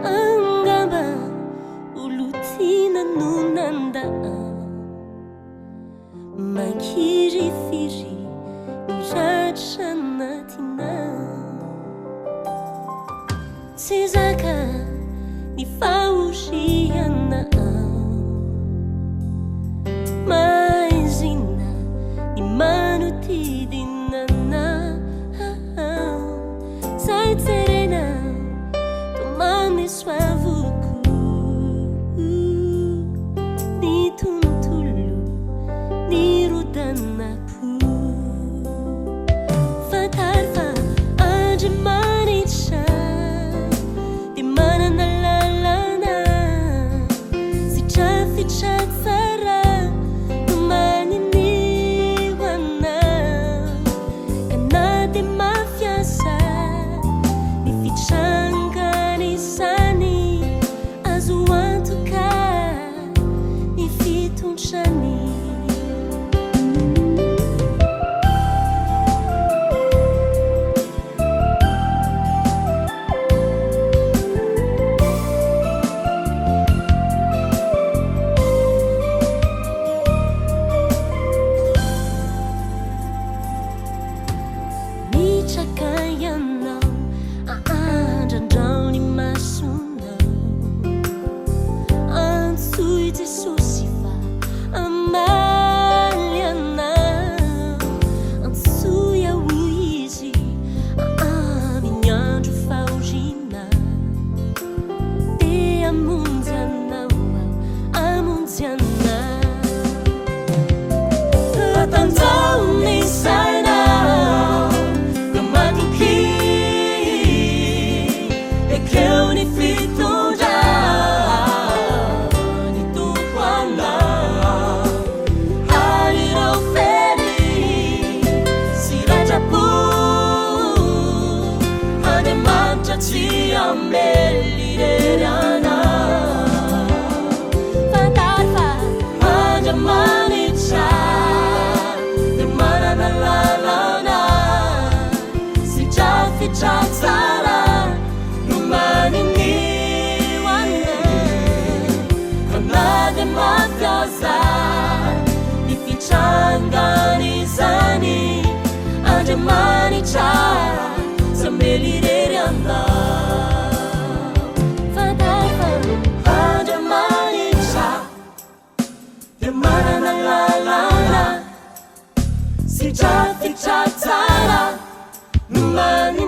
Angamba ulutina nunanda Mankirifiry miratra anatina Tsy zaka ny fahoziana Maizina ny manodidinana Zay tserena tomany soavoko Ny tontolo ny rodanapo Fantary fa Andriamanitra Dia manana lalana Sitrafitra tsara no maniniho anao Ka na dia mafiasa ny fitrangany izany Azo antoka ny fitondrany Mitrakayanao Aandrandrao ny masonao Antsoy Jesosy fa amaly anao Antsoy ao izy amin'ny andro fahoriana Dia amonjy anao amonjy anao Atanjao ny sainao Ka matoky Ekeo ny fitondra Ny tompo anao Halirao fery Sy ratrapo Andriamanitra tsy amely irery anao Fantary fa Andriamanitra Dia manana lalana Sitrafitra tsara no maniniho anao Ka na dia mafiasa ny fitrangany izany Andriamanitra tsy amely irery anao Fantary fa Andriamanitra Dia manana lalana Sitrafitra tsara no maniniho